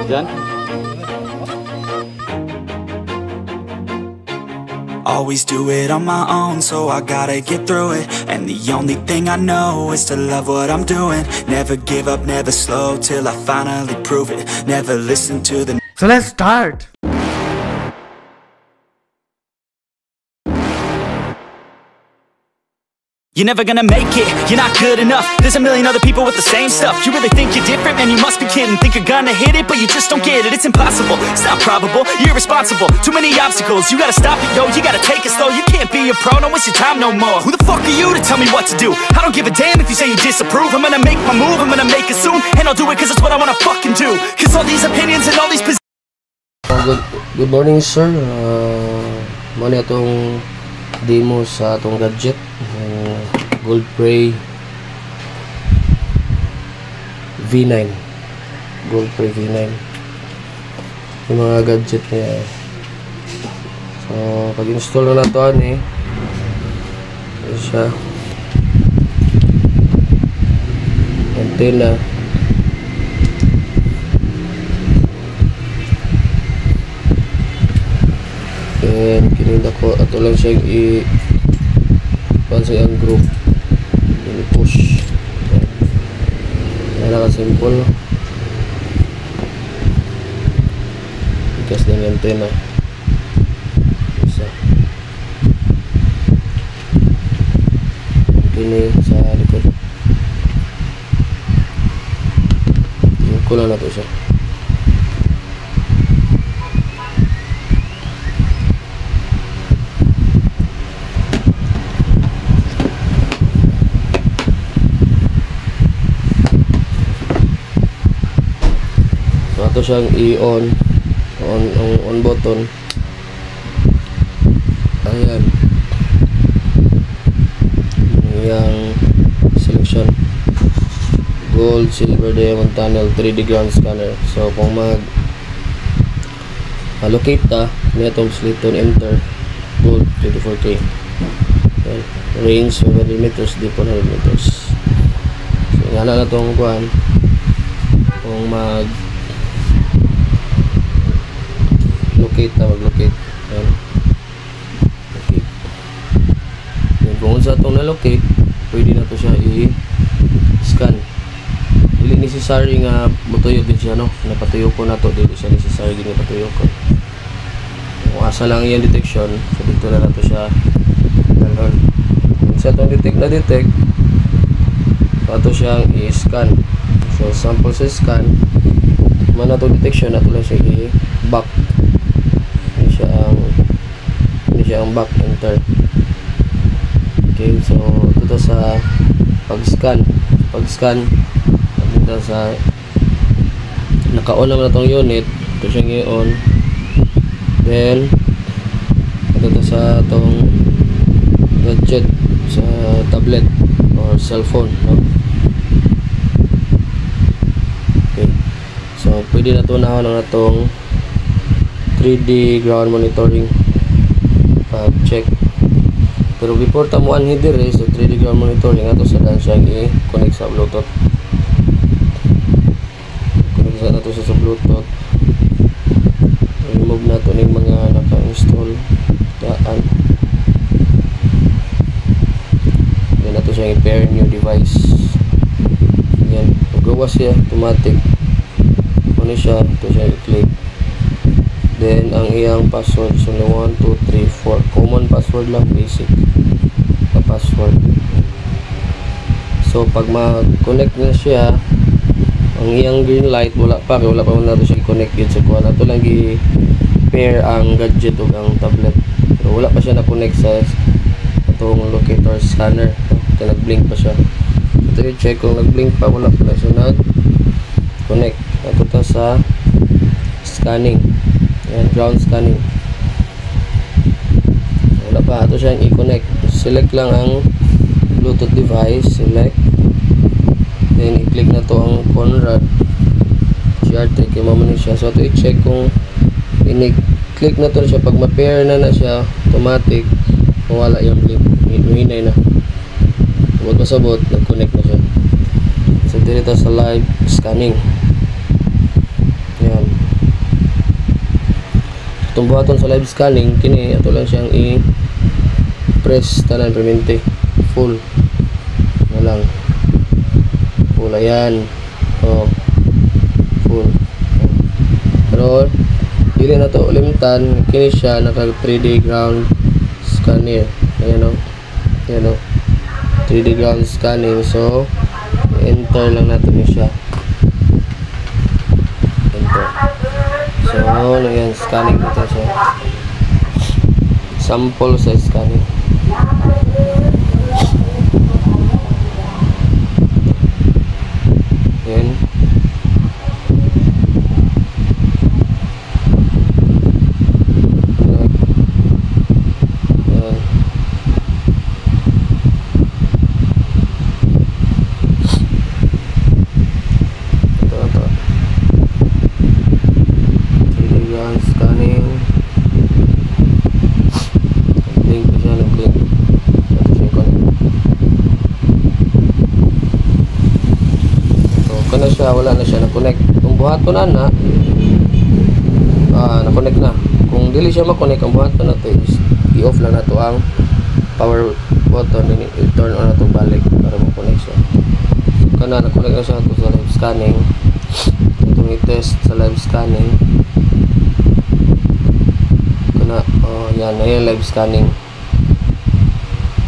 Diyan? Always do it on my own, so I gotta get through it. And the only thing I know is to love what I'm doing. Never give up, never slow, till I finally prove it. Never listen to the... So let's start. You're never gonna make it, you're not good enough. There's a million other people with the same stuff. You really think you're different? Man, you must be kidding. Think you're gonna hit it, but you just don't get it. It's impossible, it's not probable, you're irresponsible. Too many obstacles, you gotta stop it, yo. You gotta take it slow, you can't be a pro. Don't waste your time no more. Who the fuck are you to tell me what to do? I don't give a damn if you say you disapprove. I'm gonna make my move, I'm gonna make it soon. And I'll do it cause it's what I wanna fucking do. Cause all these opinions and all these Good morning, sir. Muna itong demo sa itong gadget, Goldprey V9. Goldprey V9 yung mga gadget niya. So pag install na ito ito siya, antenna, and kininda ko ato lang siya i-pansay ang group, i-push. Yan naka simple ikas ng antenna isa kini sa likod. Kulang na ito siya. Ito siyang i-on on button. Ayan yung selection, gold, silver, diamond tunnel, 3D ground scanner. So kung mag allocate netong sliton, enter gold 24K. Okay. Range 100 meters, deep 100 meters. So ngana na itong kuhan kung mag mag-locate. Ayan. Okay. Kung sa itong na-locate, pwede na ito siya i-scan. Dili necessary nga butuyok din siya, no? Napatuyo ko na ito. Dili siya necessary din napatuyo ko. Kung asa lang yung detection, so dito na ito siya galon. Kung sa itong detect, ito siyang i-scan. So sample sa scan, mana itong detection, ito lang siya i-back. Ini siya ang back, enter. Okay, so ito sa pag-scan dito sa naka-on naman na itong unit. Ito siyang i-on, then ito sa itong gadget sa tablet or cellphone, no? Okay, so pwede na ito na itong 3D ground monitoring pag-check. Pero before tamuan hidire sa 3D ground monitoring, ato sa lang siya i-connect sa Bluetooth. Connect sa nato sa Bluetooth. Remove na ito ng mga naka-install daan. Then nato siya i-pair new device. Yan, magawa siya automatic. Ano siya, ito siya i-click. Then ang iyang password is only 1, 2, 3, 4. Common password lang, basic na password. So pag ma-connect na siya, ang iyang green light wala pa man nato siya i-connect yun sa kuha. Nato lang i-pair ang gadget o ang tablet. Pero wala pa siya na-connect sa itong locator scanner. Ito nag-blink pa siya. Ito yung check kung nag-blink pa, wala pa siya nag-connect. Ito ta sa scanning. Ayan, ground scanning. Wala pa, ito siya i-connect. Select lang ang Bluetooth device, select, then i-click na to ang Conrad GR3 kay mamani siya. So ito i-check kung i-click na to siya. Pag ma-pair na siya, automatic mawala yung blink, hinay na. Huwag masabot, nag-connect na siya. So dito sa live scanning. tumbuhaton sa live scanning kini ato lang siyang i-press tanan permente full na lang, full. Ayan, full. Pero dili na to limtan, kini siya naka 3D ground scanner. Ayan o, 3D ground scanning. So enter lang natin siya, enter. So ayan, scanning dito siya, sample sa scanning. Ayan. Wala na siya na-connect. Kung buhaton na na-connect na. Kung dili siya ma-connect, ang buhaton na to is i-off lang na to ang power button, i-turn on na to balik para ma-connect siya. Kana na-connect na siya to sa live scanning. Itong i-test sa live scanning. Kana, yan, ayan live scanning.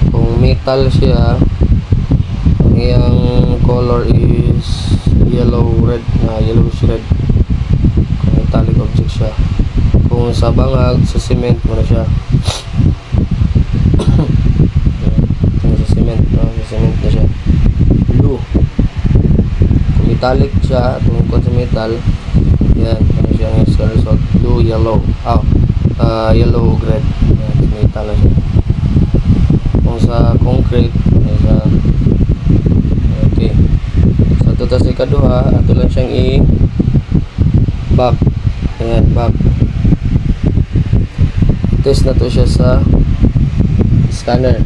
Kung metal siya, ang iyang color is yellow red, yellowish red. Kung metallic object siya. Kung sa bangag, sa cement mo na siya. Kung sa cement na siya, blue. Kung metallic siya, tungkol sa metal, yan, ano siya ang result, blue, yellow, yellow, red. Yan, metal na siya. Kung sa concrete, okay. So ito sa ikaduha, ato lang siyang i-back. Ayan, back. Test na to siya sa scanner.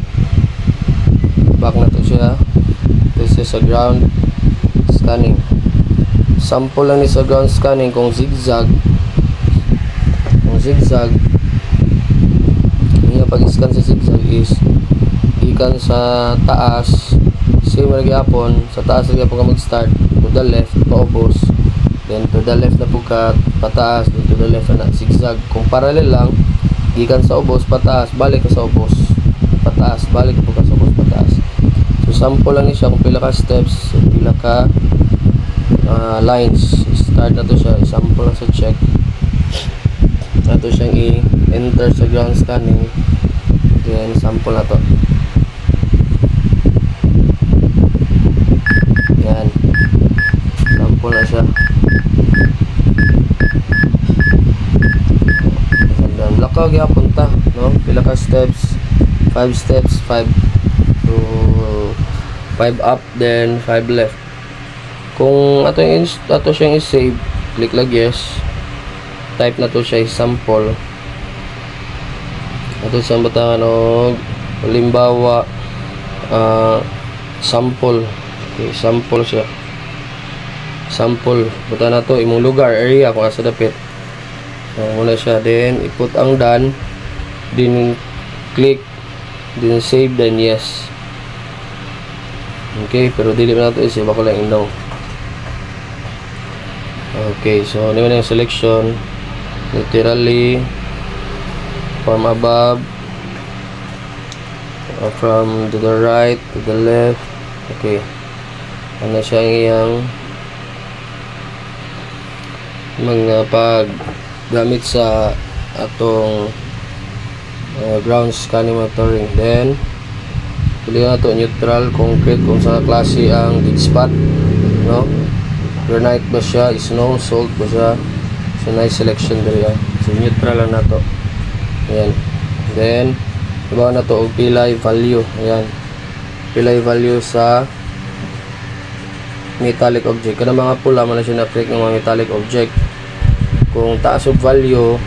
Back na to siya. Test siya sa ground scanning. Sample lang ni sa ground scanning kung zigzag. Kung zigzag, yung pag-scan sa zigzag is ikan sa taas. Same lagi hapon, sa taas lagi po ka mag-start, to the left, paubos, then to the left na po ka pataas, then to the left na zigzag. Kung parallel lang, gikan sa ubos, pataas, balik ka sa ubos, pataas, balik po ka sa ubos, pataas. So sample lang niya kung pila ka steps, pila ka lines. Start na to siya, sample lang sa check. Nato siyang i-enter sa ground scanning, then sample na to. Yan, sample na siya. Lakaw gyapon ta, no? Pila ka steps? 5 steps, 5 to 5 up, then 5 left. Kung ato siyang i-save, click lang yes. Type na to siya i-sample. Ato siyang batangan og halimbawa sample. Okay, sample siya. Sample. Buta na to imong lugar, area kung asa dapit. Muna siya. Then, i-put ang done. Then, click. Then, save. Then, yes. Okay, pero dili na ito isip ako lang no. Okay, so, ano na yung selection. Literally, from above, from to the right, to the left. Okay. Ano siya iyang mga paggamit sa atong ground scanning monitoring. Then pili na to neutral, concrete kung sa klase ang dig spot, no? Granite ba siya, snow, salt ba siya. So nice selection diri. So neutral lang na to. Ayan. Then iba na to og pilay value. Ayan. Pilay value sa metallic object. Kada mga pula man na siya na-click ng mga metallic object. Kung taas of value,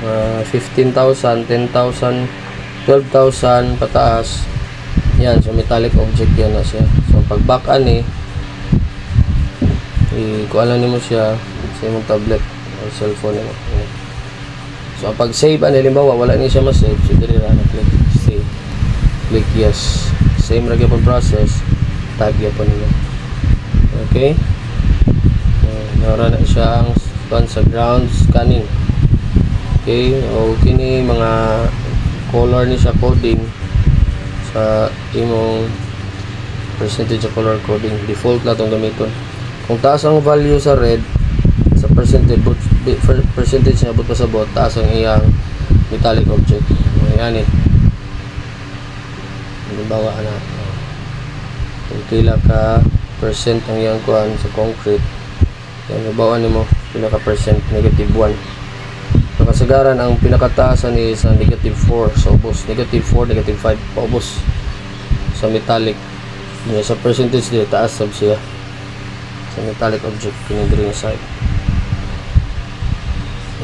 15,000, 10,000, 12,000 pataas, yan, so metallic object yan na siya. So pag back ani, kuha lang nimo siya sa imong tablet o cellphone mo. So pag save ani limbawa wala ni siya ma-save, so diri ra na click save. Click yes. Same ra gyapon process, type gyapon nila. Okay? Nara na siya ang sa ground scanning. Okay, o kini mga color ni siya coding sa imong percentage of color coding. Default na itong gamiton. Kung taas ang value sa red, sa percentage na but pasabot, taas ang iyang metallic object. Ayan eh. Halimbawa na. Kung pila ka percent ang iyang kuhan sa concrete, yan, halimbawa mo, pila ka percent, negative 1. Nakasagaran ang pinakataasan is negative 4 sa ubos, negative 4, negative 5 paubos sa metallic. Yan, sa percentage dito, taas sab siya sa metallic object, pinindring side.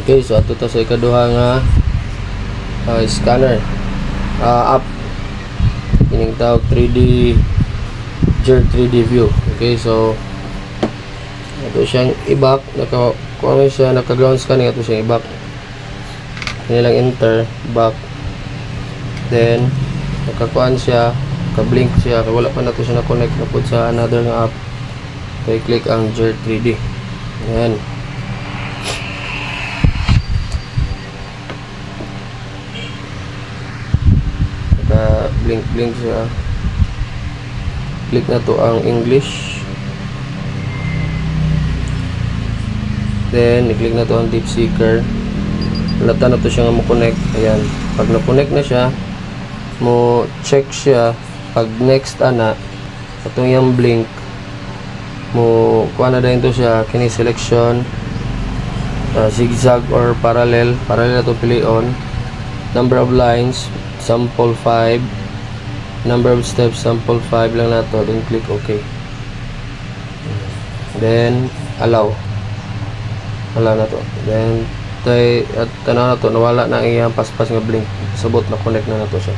Okay, so ato ta sa ikaduha nga scanner app, kining tawag 3D Jer 3D view. Okay, so ato siyang i-back, kung siya naka-ground scanning, ato siyang i-back. Nilang enter, back. Then nakakuan siya, naka-blink siya, wala pa na to siya na-connect na po sa another nga app. Okay, click ang Jer 3D. Ayan. Naka-blink siya. Click na to ang English. Then i-click na to ang deep seeker. Lata na to siya nga mo connect. Ayan, pag na-connect na siya, mo check siya. Pag next ana atong yung blink, mo kuha na din to siya kini selection, zigzag or parallel na to pilion. Number of lines, sample 5. Number of steps, sample 5 lang na to. Then click OK. Then allow na to. Then at tanaw na to, nawala na ang iyang paspas nga blink, sabot na connect na to siya.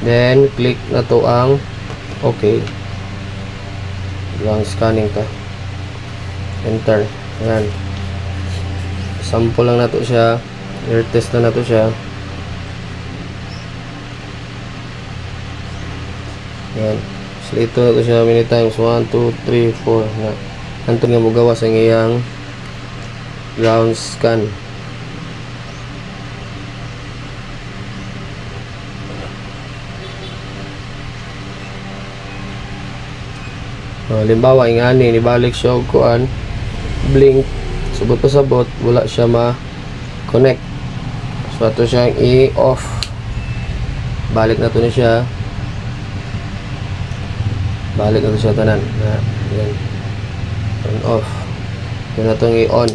Then click na to ang OK. Lang scanning ta, enter. Ayan, sample lang na to siya, air test na to siya. Ayan, select na to siya many times, 1, 2, 3, 4 na antong nga magawa sa iyang ground scan. Halimbawa ingani nibalik siya og kuan, blink, subot pa sabot, wala siya ma-connect. So ato siyang i-off. Balik na to ni siya. Balik na to siya tanan. Yan. Turn off. Yan na itong i-on.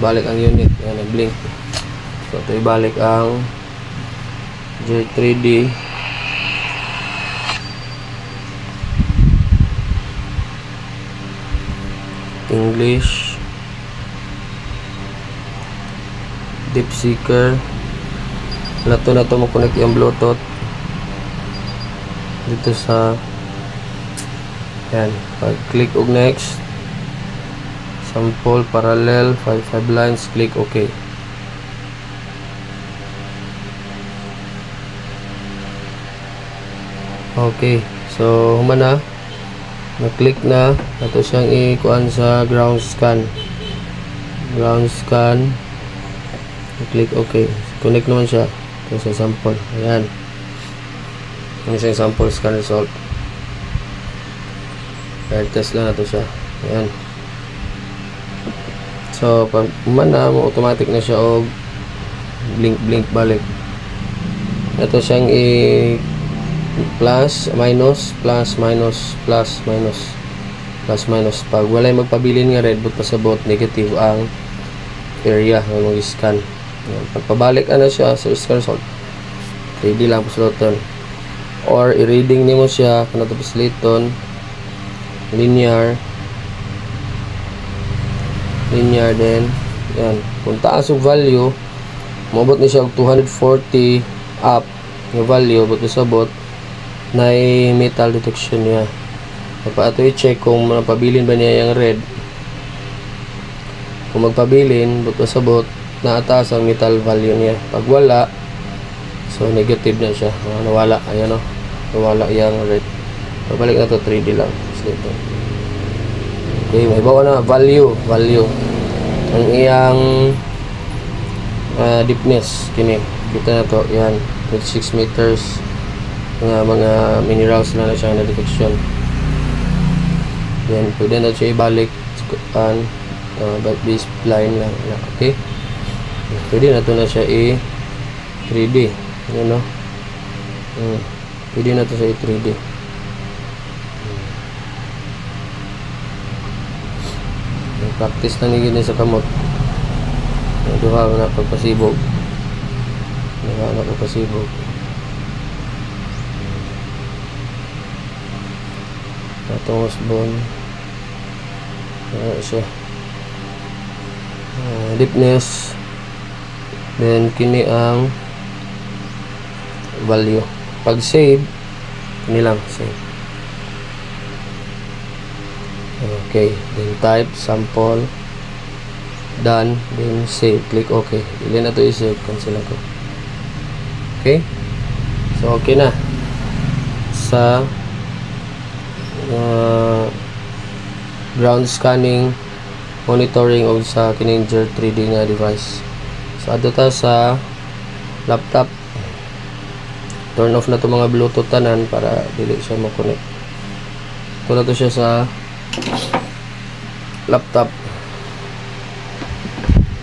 Balik ang unit. Yan, nag-blink. So ito ibalik ang Jer 3D. English, deep seeker. Lato na to mo connect yung Bluetooth dito sa yan. Pag click og next, sample parallel 5 lines, click OK. Okay, so humana na-click na ato siyang i-kuan sa ground scan. Click OK. Connect naman siya sa sample. Ayan, ang isang sample scan result. Air test lang nato siya. Ayan, so pag umana mo, automatic na siya og blink balik. Ato siyang plus minus. Pag walay magpabilin nga red, but pasabot negative ang area nga mag-scan. Pagpabalik na siya sa scan result, 3D lang pasuluton, or i-reading nimo siya kung nato pasuluton linear. Then yan, kung taas og value, mabot ni siya og 240 up nga value, but pasabot na metal detection niya. Pa ato i-check kung napabilin ba niya yung red. Kung magpabilin, but pasabot naataas ang metal value niya. Pag wala, so negative na siya. Nawala, ayan o. Nawala yung red. Pabalik na to 3D lang. Dito. Okay, may bawa na value. Ang iyang deepness. Kini. Kita na to. Yan. 26 meters. Mga minerals na siya na detection. Yan. Pwede na siya ibalik. But this line lang. Okay. Pwede na to na siya 3D. Yan o. Pwede na to sa 3D. Practice na nigid sa kamot. Duha na pagpasibog. Atong husband. Siya. Deepness. Then kini ang value. Pag save, kini lang save. Okay, then type sample, done, then save, click OK. Dili na to i-save, cancel ako. Okay, so okay na sa ground scanning, monitoring og sa kining 3D nga device. So ato ta sa laptop. Turn off na to mga Bluetooth tanan para dili siya mo-connect. Ito na to siya sa laptop.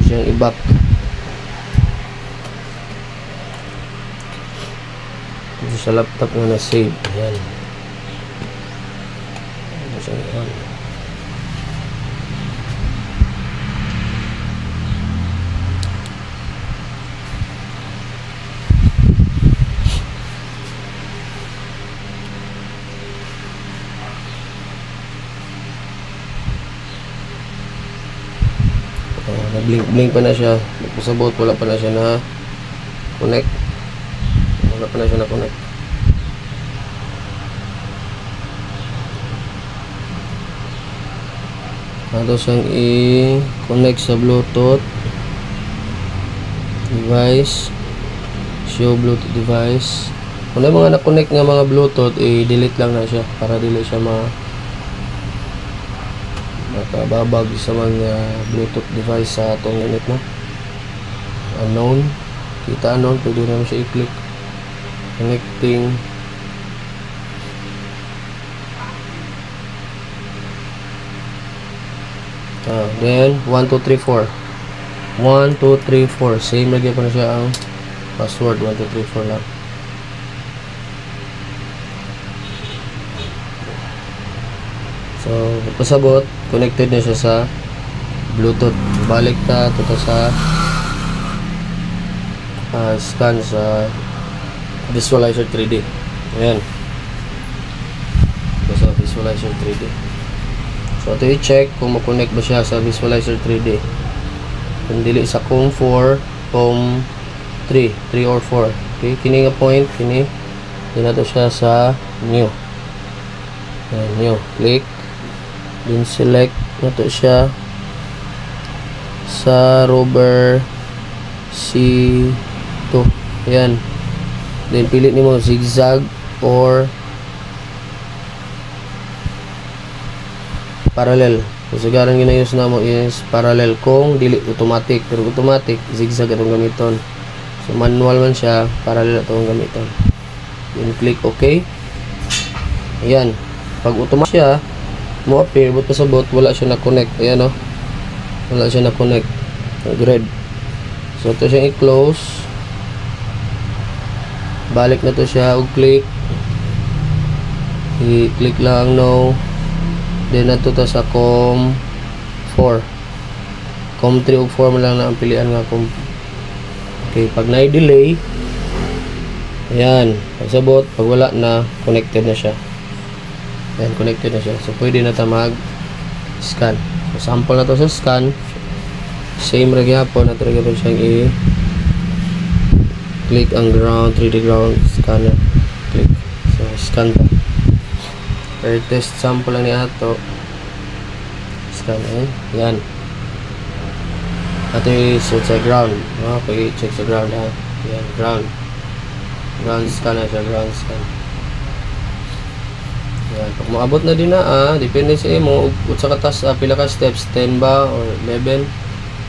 Siyang i-back. Ito sa laptop na na-save. Ayan. Ito siyang i-on. Blink pa na siya. Pasabot, wala pa na siya na connect. Ato siyang i-connect sa Bluetooth device. Show Bluetooth device. Kung na mga na-connect nga mga Bluetooth, i-delete lang na siya para dili siya makababag sa mga Bluetooth device sa atong unit na unknown. Kita unknown, pwede naman siya i-click. Connecting. Then 1, 2, 3, 4. 1, 2, 3, 4. Same lagi pa na siya ang password. 1, 2, 3, 4 lang. So pasabot, connected na siya sa Bluetooth. Balik ta to sa scan sa Visualizer 3D. Ayan. So sa Visualizer 3D. So ito i-check kung ma-connect ba siya sa Visualizer 3D. Kung dili sa COM4, COM3 or 4. Okay, kini nga point, kini dinato siya sa new. Ayan, new. Click. Then select nato siya sa rover C2. Ayan. Then pili nimo zigzag or parallel. So garan gina-use namo is parallel kung dili automatic, pero automatic zigzag atong gamiton. So manual man siya, parallel atong gamiton. Then click OK. Ayan. Pag automatic siya mo appear, but pasabot wala siya na connect. Ayan o, wala siya na connect. Red. So ito siya i-close. Balik na to siya og click. I-click lang no. Then nato ta sa COM4. COM3 ug 4 mo lang na ang pilian nga COM. Okay, pag na-delay, ayan, pasabot, pag wala na, connected na siya. Ayan, connected na siya. So, pwede na ta mag-scan. So, sample na to sa scan. Same rin hapon. Na ito rin siyang i-click ang ground, 3D ground scanner. Click. So, scan pa. Per test sample lang niya ito. Scan. Ayan. Ato i-set sa ground. Okay, check sa ground ha. Yan, ground. Ground scan na siya, ground scan. Yan, pag maabot na din na depende sa imo ug sa katas pila ka steps, 10 ba or 11.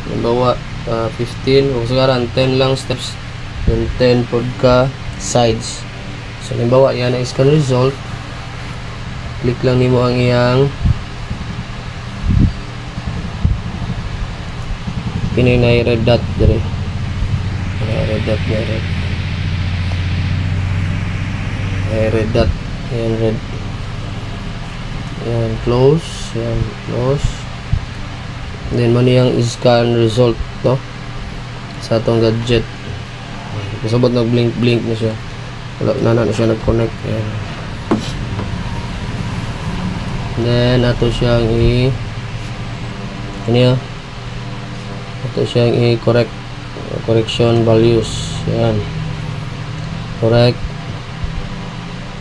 Halimbawa 15 o sagaran 10 lang steps, then 10 pod ka sides. So halimbawa yan ang scan result. Click lang nimo ang iyang kini na red dot dire. Red dot na red. Red dot. Yan red. Yan close. Yan close. Then mo niyang scan result no sa atong gadget. Kasabot nag blink na siya. Wala na siya nag-connect. Yan. Then ato siyang ato siyang i-correct correction values. Yan. Correct.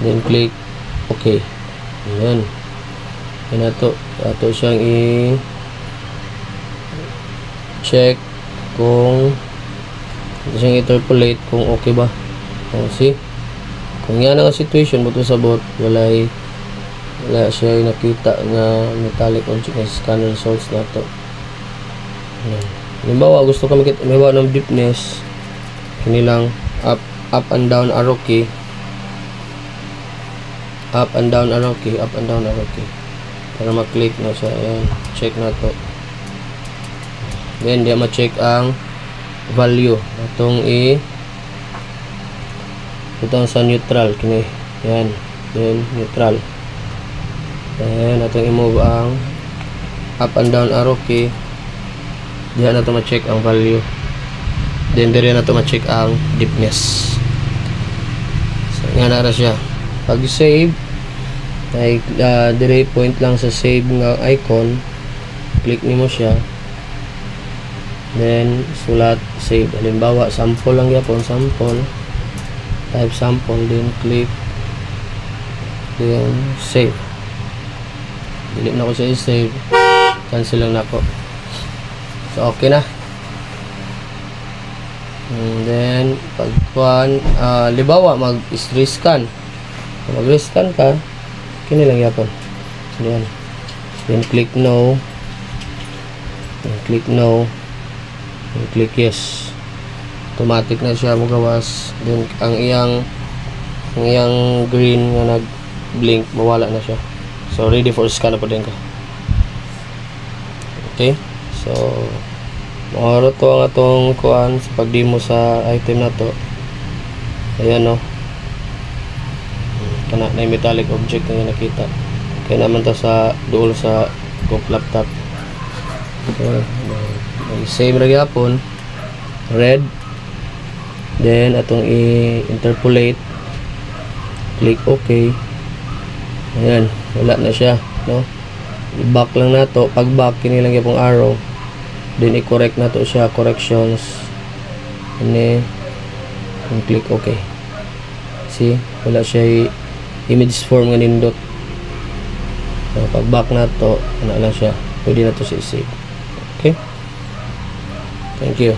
Then click OK. Yan. Yan ato siyang check kung ito siyang interpolate kung okay ba. See? Kung yan ang situation mo sa bot, wala siya nakita na metallic object na scan results na to. Halimbawa gusto ka makita halimbawa ng deepness, kinilang up and down arrow key, up and down arrow key para mag-click na siya. Ayan, check na to. Then di ma-check ang value atong itong sa neutral kini. Yan, then neutral. Then atong i-move ang up and down arrow key. Diyan na to ma-check ang value. Then dire na to ma-check ang deepness. So nga na siya. Pag save ay dire point lang sa save nga icon, click nimo siya. Then sulat save. Halimbawa sample lang yapon, sample. Type sample, then click, then save. Delete na ko siya i-save. Cancel lang na ko. So okay na. And then pag libawa mag-rescan. Mag-rescan ka, kini lang yapon. Yan. Then click no. Then click no. Then click yes. Automatic na siya magawas. Then ang iyang green nga nag-blink mawala na siya. So ready for scan na po din ka. Okay? So maro to ang atong kuan sa pag-demo sa item na to. Ayan no. Kana na metallic object nga nakita. Kaya naman to sa duol sa laptop. Okay. Same ra gyapon. Red. Then atong i-interpolate. Click OK. Ayan, wala na siya, no? I-back lang na to. Pag back, kini lang yung arrow. Then i-correct na to siya, corrections. And click OK. See, wala siya image form nga nindot. So, pag back na to, ano lang siya. Pwede na to siya i-save. Okay? Thank you.